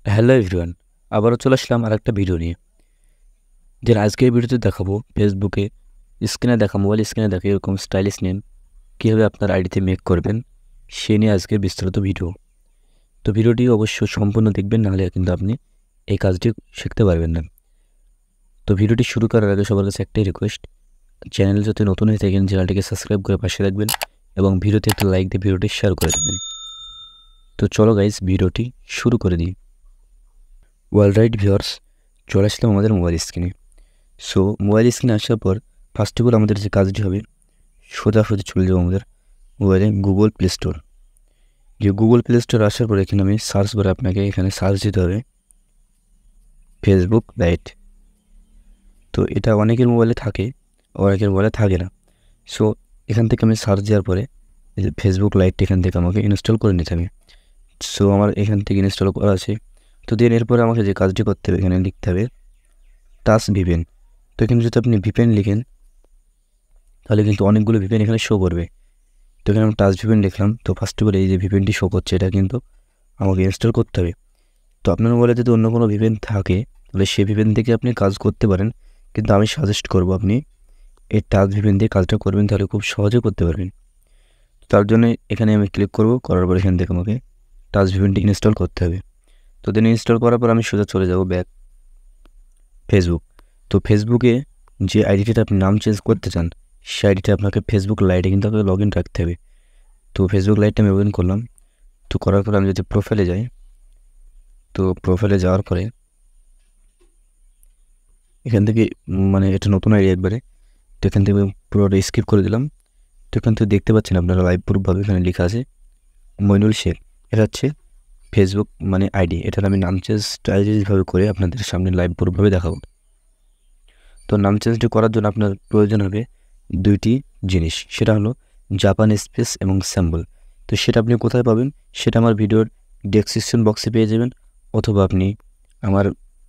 Hello everyone, আবারও চলে আসলাম আরেকটা ভিডিও নিয়ে। আজকের ভিডিওতে দেখাবো ফেসবুকে মোবাইল স্ক্রিনে দেখা এরকম স্টাইলিশ নেম কীভাবে আপনার আইডিতে মেক করবেন, সে নিয়ে আজকের বিস্তারিত ভিডিও। তো ভিডিওটি অবশ্যই সম্পূর্ণ দেখবেন, নাহলে কিন্তু আপনি এই কাজটি শিখতে পারবেন না। তো ভিডিওটি শুরু করার আগে সবার কাছে একটাই রিকোয়েস্ট, চ্যানেল যদি নতুন হয়ে থাকেন চ্যানেলটিকে সাবস্ক্রাইব করে পাশে রাখবেন এবং ভিডিওতে একটা লাইক দিয়ে ভিডিওটি শেয়ার করে দেবেন। তো চলো গাইজ, ভিডিওটি শুরু করে দিই। অলরাইট ভিউয়ার্স, চলে আসলাম আমাদের মোবাইল স্ক্রিনে। সো মোবাইল স্ক্রিনে আসার পর ফার্স্ট অফ অল আমাদের যে কাজটি হবে, সোজাসুজি চলে যাবো আমাদের মোবাইলে Google play store. Google play store আসার পর এখানে আমি সার্চ করে আপনাকে এখানে সার্চ দিতে হবে ফেসবুক লাইট। তো এটা অনেকের মোবাইলে থাকে, অনেকের মোবাইলে থাকে না। সো এখান থেকে আমি সার্চ দেওয়ার পরে ফেসবুক লাইটটি এখান থেকে আমাকে ইনস্টল করে নিতে হবে। সো আমার এখান থেকে ইনস্টল করা আছে। তো দেন এরপরে আমাকে যে কাজটি করতে হবে, এখানে লিখতে হবে টাচ ভিপেন। তো এখানে যদি আপনি ভিপেন লিখেন তাহলে কিন্তু অনেকগুলো ভিপেন এখানে শো করবে। তো এখানে আমি টাচ ভিপেন লিখলাম। তো ফার্স্ট অফ অল এই যে ভিপেনটি শো করছে, এটা কিন্তু আমাকে ইনস্টল করতে হবে। তো আপনার মোবাইলে যদি অন্য কোনো ভিপেন থাকে তাহলে সেই ভিপেন থেকে আপনি কাজ করতে পারেন, কিন্তু আমি সাজেস্ট করব আপনি এই টাচ ভিপেন দিয়ে কাজটা করবেন, তাহলে খুব সহজে করতে পারবেন। তার জন্য এখানে আমি ক্লিক করব, করার পর এখান থেকে আমাকে টাচ ভিপেনটি ইনস্টল করতে হবে। তো দেন ইনস্টল করার পর আমি সোজা চলে যাব ব্যাক ফেসবুক। তো ফেসবুকে যে আইডিটা আপনি নাম চেঞ্জ করতে চান, সেই আইডিটা আপনাকে ফেসবুক লাইটে কিন্তু আপনাকে লগ ইন রাখতে হবে। তো ফেসবুক লাইটটা আমি ওপেন করলাম। তো করার পর আমি যদি প্রোফাইলে যাই, তো প্রোফাইলে যাওয়ার পরে এখান থেকে মানে এটা নতুন আইডি একবারে, তো এখান থেকে পুরোটা স্কিপ করে দিলাম। তো এখান থেকে দেখতে পাচ্ছেন আপনারা লাইভ প্রুফভাবে এখানে লেখা আছে মইনুল শেখ। এটা হচ্ছে ফেসবুক মানে আইডি। এটার আমি নাম চেঞ্জ স্টাইলিশভাবে করে আপনাদের সামনে লাইভ প্রুফভাবে দেখাবো। তো নাম চেঞ্জটি করার জন্য আপনার প্রয়োজন হবে দুইটি জিনিস, সেটা হলো জাপান স্পেস এবং স্যাম্বল। তো সেটা আপনি কোথায় পাবেন, সেটা আমার ভিডিওর ডেসক্রিপশন বক্সে পেয়ে যাবেন, অথবা আপনি আমার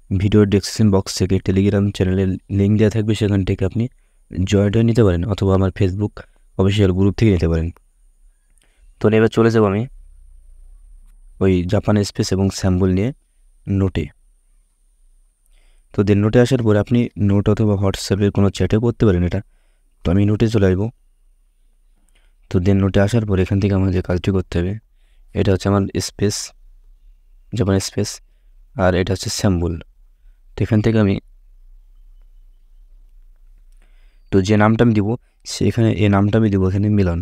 ভিডিওর ডেসক্রিপশন বক্স থেকে টেলিগ্রাম চ্যানেলের লিঙ্ক দেওয়া থাকবে, সেখান থেকে আপনি জয়েন হয়ে নিতে পারেন, অথবা আমার ফেসবুক অফিসিয়াল গ্রুপ থেকে নিতে পারেন। তো এবার চলে যাব আমি ওই জাপান স্পেস এবং স্যাম্বল নিয়ে নোটে। তো দেন নোটে আসার পরে আপনি নোট অথবা হোয়াটসঅ্যাপের কোনো চ্যাটে করতে পারেন এটা। তো আমি নোটে চলে আসবো। তো দেন নোটে আসার পর এখান থেকে আমার যে কাজটি করতে হবে, এটা হচ্ছে আমার স্পেস, জাপান স্পেস, আর এটা হচ্ছে স্যাম্বল। তো এখান থেকে আমি তো যে নামটা আমি দিব, সেখানে এই নামটা আমি দিব এখানে মিলন।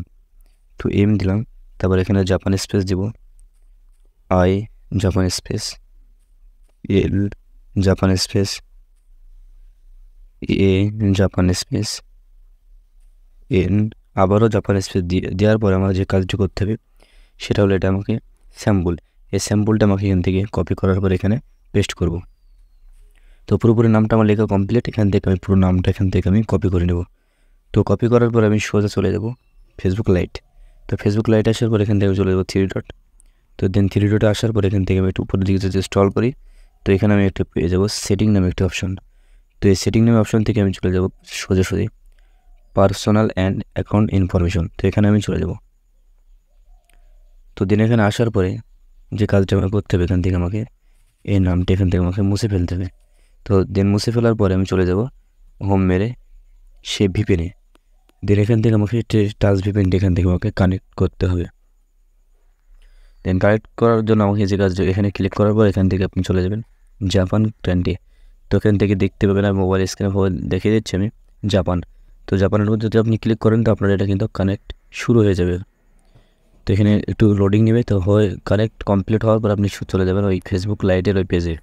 তো এম দিলাম, তারপর এখানে জাপান স্পেস দিব, I Japan space, L Japan space, A Japan space, N আবারও জাপান স্পেস দেওয়ার পরে আমার যে কাজটি করতে হবে, সেটা হলো এটা আমাকে স্যাম্পল। এই স্যাম্পলটা আমাকে এখান থেকে কপি করার পর এখানে পেস্ট করব। তো পুরোপুরি নামটা আমার লেখা কমপ্লিট। এখান থেকে আমি পুরো নামটা এখান থেকে আমি কপি করে নেব। তো কপি করার পর আমি সোজা চলে যাব ফেসবুক লাইট। তো ফেসবুক লাইট আসার পর এখান থেকে চলে যাবো থ্রি ডট। তো দেন থ্রি ডটে আসার পর এখান থেকে আমি একটু উপরের দিকে যদি স্ক্রল করি, তো এখানে আমি একটু পেয়ে যাবো সেটিং নামে একটি অপশন। তো এই সেটিং নামে অপশন থেকে আমি চলে যাব সোজাসুজি পার্সোনাল অ্যান্ড অ্যাকাউন্ট ইনফরমেশন। তো এখানে আমি চলে যাব। তো দেন এখানে আসার পরে যে কাজটা আমাকে করতে হবে, এখান থেকে আমাকে এই নামটা এখান থেকে আমাকে মুছে ফেলতে হবে। তো দেন মুছে ফেলার পরে আমি চলে যাব হোম মেরে সে ভিপেনে। দেন এখান থেকে আমাকে টাচ ভিপেনটা এখান থেকে আমাকে কানেক্ট করতে হবে। দেন কানেক্ট করার জন্য আমাকে যে কাজ, এখানে ক্লিক করার পর এখান থেকে আপনি চলে যাবেন জাপান কান্ট্রি। তো এখান থেকে দেখতে পাবেন, আর মোবাইল স্ক্রিনে দেখিয়ে দিচ্ছি আমি জাপান। তো জাপানের মধ্যে যদি আপনি ক্লিক করেন, তো আপনার এটা কিন্তু কানেক্ট শুরু হয়ে যাবে। তো এখানে একটু লোডিং নেবে, তো কানেক্ট কমপ্লিট হওয়ার পর আপনি চলে যাবেন ওই ফেসবুক লাইটের ওই পেজে।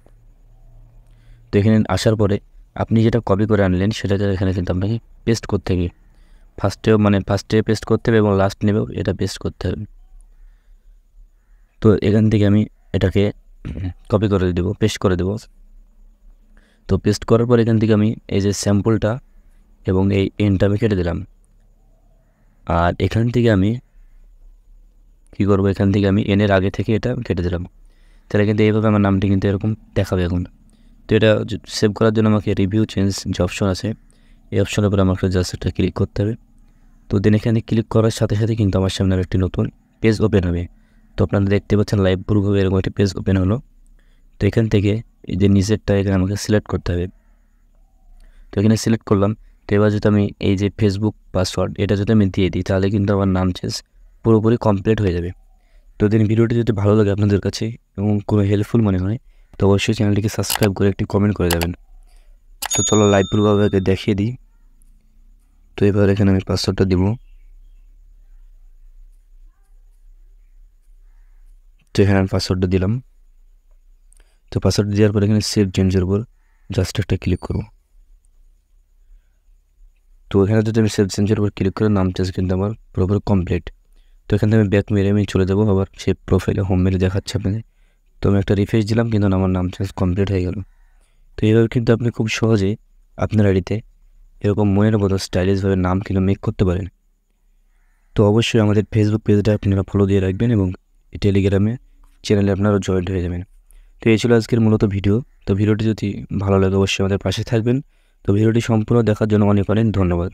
তো এখানে আসার পরে আপনি যেটা কপি করে আনলেন, সেটা এখানে কিন্তু আপনাকে পেস্ট করতে হবে। ফার্স্টে পেস্ট করতে হবে এবং লাস্ট নেবেও এটা পেস্ট করতে হবে। তো এখান থেকে আমি এটাকে কপি করে দেবো, পেস্ট করে দেবো। তো পেস্ট করার পর এখান থেকে আমি এই যে স্যাম্পলটা এবং এই এনটা আমি কেটে দিলাম। আর এখান থেকে আমি কী করবো, এখান থেকে আমি এনের আগে থেকে এটা কেটে দিলাম। তাহলে কিন্তু এইভাবে আমার নামটি কিন্তু এরকম দেখাবে এখন। তো এটা সেভ করার জন্য আমাকে রিভিউ চেঞ্জ যে অপশন আছে, এই অপশনের উপর আমাকে জাস্ট এটা ক্লিক করতে হবে। তো দেন এখানে ক্লিক করার সাথে সাথে কিন্তু আমার সামনে একটি নতুন পেজ ওপেন হবে। তো আপনারা দেখতে পাচ্ছেন লাইভ প্রুফভাবে এরকম একটি পেজ ওপেন হলো। তো এখান থেকে এই যে নিচেরটা এখানে আমাকে সিলেক্ট করতে হবে। তো এখানে সিলেক্ট করলাম। তো এবার যদি আমি এই যে ফেসবুক পাসওয়ার্ড এটা যদি আমি দিয়ে দিই তাহলে কিন্তু আমার নাম চেঞ্জ পুরোপুরি কমপ্লিট হয়ে যাবে। তো দিন ভিডিওটি যদি ভালো লাগে আপনাদের কাছে এবং কোনো হেল্পফুল মনে হয় তো অবশ্যই চ্যানেলটিকে সাবস্ক্রাইব করে একটি কমেন্ট করে যাবেন। তো চলো লাইভ প্রুফভাবে দেখিয়ে দিই। তো এবার এখানে আমি পাসওয়ার্ডটা দিব। তো এখানে আমি পাসওয়ার্ডটা দিলাম। তো পাসওয়ার্ড দেওয়ার পর এখানে সেভ চেঞ্জের উপর জাস্ট একটা ক্লিক করব। তো এখানে যদি আমি সেভ চেঞ্জের উপর ক্লিক করে নাম চেঞ্জ কিন্তু আমার পুরোপুরি কমপ্লিট। তো এখান থেকে আমি ব্যাক মেরে আমি চলে যাবো আবার সেই প্রোফাইলে হোম মেরে দেখাচ্ছে আপনাদের। তো আমি একটা রিফ্রেশ দিলাম কিন্তু আমার নাম চেঞ্জ কমপ্লিট হয়ে গেল। তো এইভাবে কিন্তু আপনি খুব সহজেই আপনার আইডিতে এরকম মনের মতো স্টাইলিশভাবে নাম কিন্তু মেক করতে পারেন। তো অবশ্যই আমাদের ফেসবুক পেজটা আপনারা ফলো দিয়ে রাখবেন এবং টেলিগ্রামে চ্যানেলে আপনারা জয়েন্ট হয়ে যাবেন। তো এই ছিল আজকের মূলত ভিডিও। তো ভিডিওটি যদি ভালো লাগে অবশ্যই আমাদের পাশে থাকবেন। তো ভিডিওটি সম্পূর্ণ দেখার জন্য অনেক অনেক ধন্যবাদ।